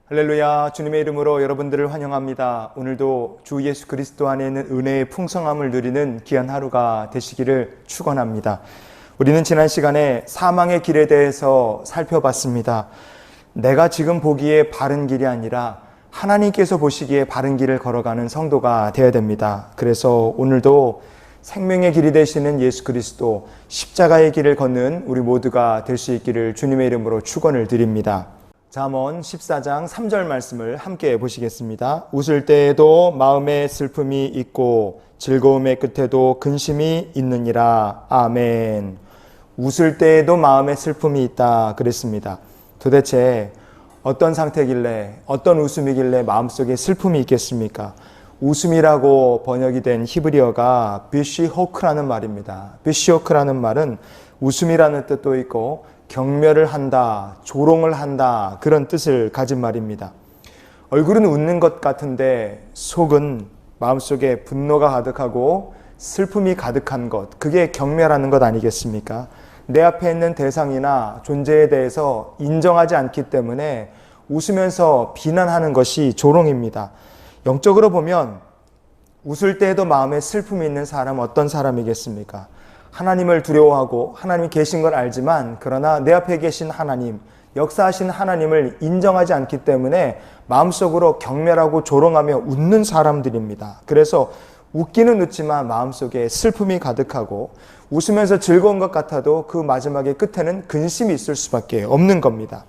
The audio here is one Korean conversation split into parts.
할렐루야, 주님의 이름으로 여러분들을 환영합니다. 오늘도 주 예수 그리스도 안에 있는 은혜의 풍성함을 누리는 귀한 하루가 되시기를 축원합니다. 우리는 지난 시간에 사망의 길에 대해서 살펴봤습니다. 내가 지금 보기에 바른 길이 아니라 하나님께서 보시기에 바른 길을 걸어가는 성도가 되어야 됩니다. 그래서 오늘도 생명의 길이 되시는 예수 그리스도, 십자가의 길을 걷는 우리 모두가 될 수 있기를 주님의 이름으로 축원을 드립니다. 잠언 14장 3절 말씀을 함께 보시겠습니다. 웃을 때에도 마음에 슬픔이 있고 즐거움의 끝에도 근심이 있느니라. 아멘. 웃을 때에도 마음에 슬픔이 있다 그랬습니다. 도대체 어떤 상태길래, 어떤 웃음이길래 마음속에 슬픔이 있겠습니까? 웃음이라고 번역이 된 히브리어가 비시호크라는 말입니다. 비시호크라는 말은 웃음이라는 뜻도 있고 경멸을 한다, 조롱을 한다, 그런 뜻을 가진 말입니다. 얼굴은 웃는 것 같은데 속은, 마음속에 분노가 가득하고 슬픔이 가득한 것, 그게 경멸하는 것 아니겠습니까? 내 앞에 있는 대상이나 존재에 대해서 인정하지 않기 때문에 웃으면서 비난하는 것이 조롱입니다. 영적으로 보면 웃을 때에도 마음에 슬픔이 있는 사람은 어떤 사람이겠습니까? 하나님을 두려워하고 하나님이 계신 걸 알지만 그러나 내 앞에 계신 하나님, 역사하신 하나님을 인정하지 않기 때문에 마음속으로 경멸하고 조롱하며 웃는 사람들입니다. 그래서 웃기는 웃지만 마음속에 슬픔이 가득하고 웃으면서 즐거운 것 같아도 그 마지막에 끝에는 근심이 있을 수밖에 없는 겁니다.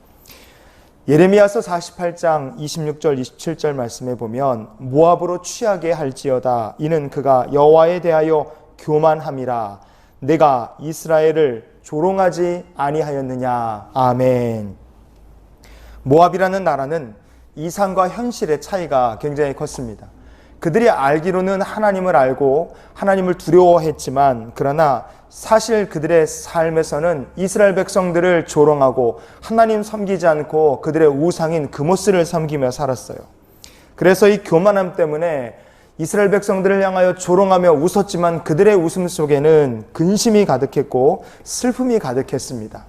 예레미야서 48장 26절 27절 말씀에 보면 모압으로 취하게 할지어다 이는 그가 여호와에 대하여 교만함이라 내가 이스라엘을 조롱하지 아니하였느냐. 아멘. 모압이라는 나라는 이상과 현실의 차이가 굉장히 컸습니다. 그들이 알기로는 하나님을 알고 하나님을 두려워했지만 그러나 사실 그들의 삶에서는 이스라엘 백성들을 조롱하고 하나님 섬기지 않고 그들의 우상인 그모스를 섬기며 살았어요. 그래서 이 교만함 때문에 이스라엘 백성들을 향하여 조롱하며 웃었지만 그들의 웃음 속에는 근심이 가득했고 슬픔이 가득했습니다.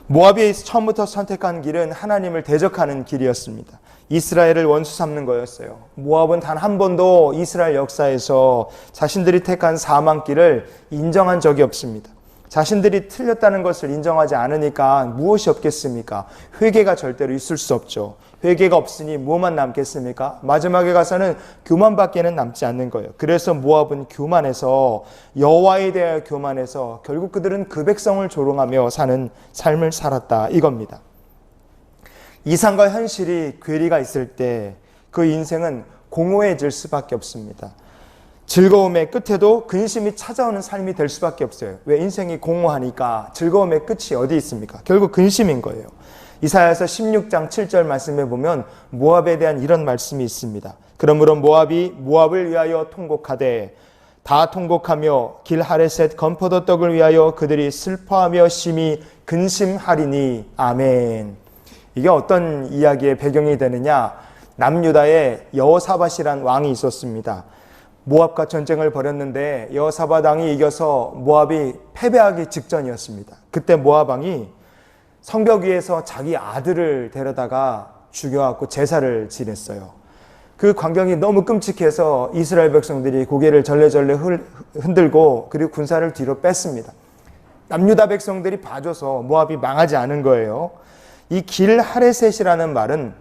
모압이 처음부터 선택한 길은 하나님을 대적하는 길이었습니다. 이스라엘을 원수 삼는 거였어요. 모압은 단 한 번도 이스라엘 역사에서 자신들이 택한 사망길을 인정한 적이 없습니다. 자신들이 틀렸다는 것을 인정하지 않으니까 무엇이 없겠습니까? 회개가 절대로 있을 수 없죠. 회개가 없으니 무엇만 남겠습니까? 마지막에 가서는 교만밖에는 남지 않는 거예요. 그래서 모압은 교만해서, 여호와에 대하여 교만해서 결국 그들은 그 백성을 조롱하며 사는 삶을 살았다 이겁니다. 이상과 현실이 괴리가 있을 때 그 인생은 공허해질 수밖에 없습니다. 즐거움의 끝에도 근심이 찾아오는 삶이 될 수밖에 없어요. 왜? 인생이 공허하니까. 즐거움의 끝이 어디 있습니까? 결국 근심인 거예요. 이사야서 16장 7절 말씀에 보면 모압에 대한 이런 말씀이 있습니다. 그러므로 모압이 모압을 위하여 통곡하되 다 통곡하며 길하레셋 건포도 떡을 위하여 그들이 슬퍼하며 심히 근심하리니. 아멘. 이게 어떤 이야기의 배경이 되느냐? 남유다에 여호사밧이란 왕이 있었습니다. 모압과 전쟁을 벌였는데 여호사밧 왕이 이겨서 모압이 패배하기 직전이었습니다. 그때 모압 왕이 성벽 위에서 자기 아들을 데려다가 죽여갖고 제사를 지냈어요. 그 광경이 너무 끔찍해서 이스라엘 백성들이 고개를 절레절레 흔들고 그리고 군사를 뒤로 뺐습니다. 남유다 백성들이 봐줘서 모압이 망하지 않은 거예요. 이 길하레셋이라는 말은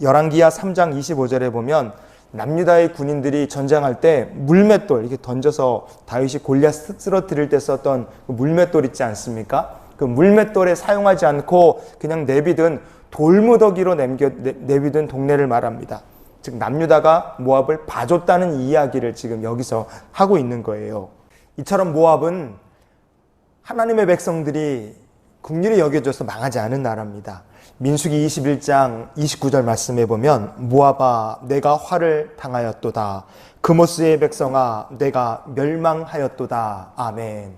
열왕기하 3장 25절에 보면 남유다의 군인들이 전쟁할 때 물맷돌 이렇게 던져서 다윗이 골리앗 쓰러뜨릴 때 썼던 그 물맷돌 있지 않습니까? 그 물맷돌에 사용하지 않고 그냥 내비든 돌무더기로 내비든 동네를 말합니다. 즉 남유다가 모압을 봐줬다는 이야기를 지금 여기서 하고 있는 거예요. 이처럼 모압은 하나님의 백성들이 긍휼히 여겨줘서 망하지 않은 나라입니다. 민수기 21장 29절 말씀에 보면 모압아 내가 화를 당하였도다. 그모스의 백성아 내가 멸망하였도다. 아멘.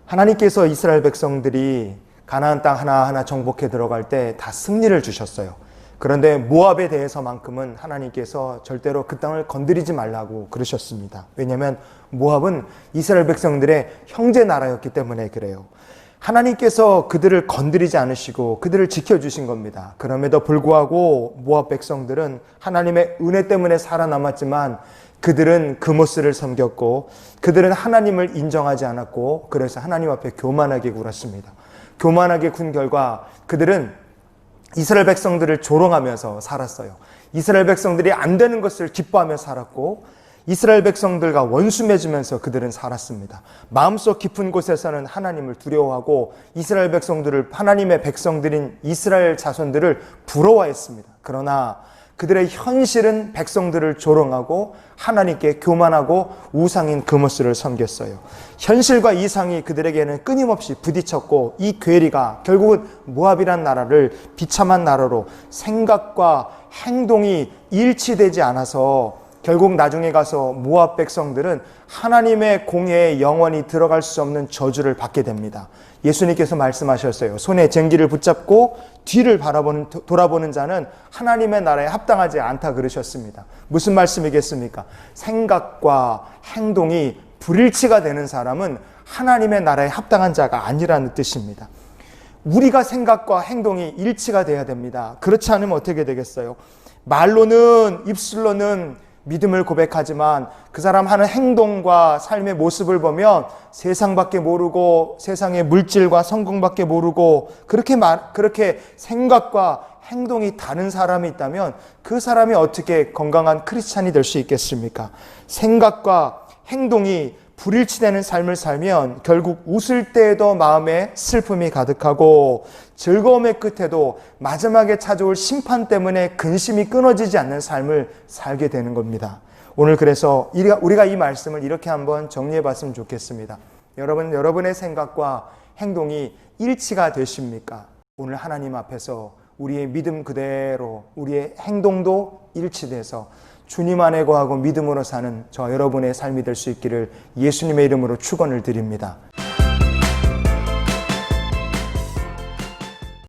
하나님께서 이스라엘 백성들이 가나안 땅 하나하나 정복해 들어갈 때 다 승리를 주셨어요. 그런데 모압에 대해서만큼은 하나님께서 절대로 그 땅을 건드리지 말라고 그러셨습니다. 왜냐하면 모압은 이스라엘 백성들의 형제 나라였기 때문에 그래요. 하나님께서 그들을 건드리지 않으시고 그들을 지켜주신 겁니다. 그럼에도 불구하고 모압 백성들은 하나님의 은혜 때문에 살아남았지만 그들은 그모스를 섬겼고 그들은 하나님을 인정하지 않았고 그래서 하나님 앞에 교만하게 굴었습니다. 교만하게 군 결과 그들은 이스라엘 백성들을 조롱하면서 살았어요. 이스라엘 백성들이 안 되는 것을 기뻐하며 살았고 이스라엘 백성들과 원수 맺으면서 그들은 살았습니다. 마음속 깊은 곳에서는 하나님을 두려워하고 이스라엘 백성들을, 하나님의 백성들인 이스라엘 자손들을 부러워했습니다. 그러나 그들의 현실은 백성들을 조롱하고 하나님께 교만하고 우상인 그모스를 섬겼어요. 현실과 이상이 그들에게는 끊임없이 부딪혔고 이 괴리가 결국은 모압이란 나라를 비참한 나라로 생각과 행동이 일치되지 않아서 결국 나중에 가서 모압 백성들은 하나님의 공회에 영원히 들어갈 수 없는 저주를 받게 됩니다. 예수님께서 말씀하셨어요. 손에 쟁기를 붙잡고 뒤를 돌아보는 자는 하나님의 나라에 합당하지 않다 그러셨습니다. 무슨 말씀이겠습니까? 생각과 행동이 불일치가 되는 사람은 하나님의 나라에 합당한 자가 아니라는 뜻입니다. 우리가 생각과 행동이 일치가 돼야 됩니다. 그렇지 않으면 어떻게 되겠어요? 말로는, 입술로는 믿음을 고백하지만 그 사람 하는 행동과 삶의 모습을 보면 세상밖에 모르고 세상의 물질과 성공밖에 모르고 그렇게 생각과 행동이 다른 사람이 있다면 그 사람이 어떻게 건강한 크리스찬이 될 수 있겠습니까? 생각과 행동이 불일치되는 삶을 살면 결국 웃을 때에도 마음에 슬픔이 가득하고 즐거움의 끝에도 마지막에 찾아올 심판 때문에 근심이 끊어지지 않는 삶을 살게 되는 겁니다. 오늘 그래서 우리가 이 말씀을 이렇게 한번 정리해 봤으면 좋겠습니다. 여러분의 생각과 행동이 일치가 되십니까? 오늘 하나님 앞에서 우리의 믿음 그대로 우리의 행동도 일치돼서 주님 안에 거하고 믿음으로 사는 저와 여러분의 삶이 될 수 있기를 예수님의 이름으로 축원을 드립니다.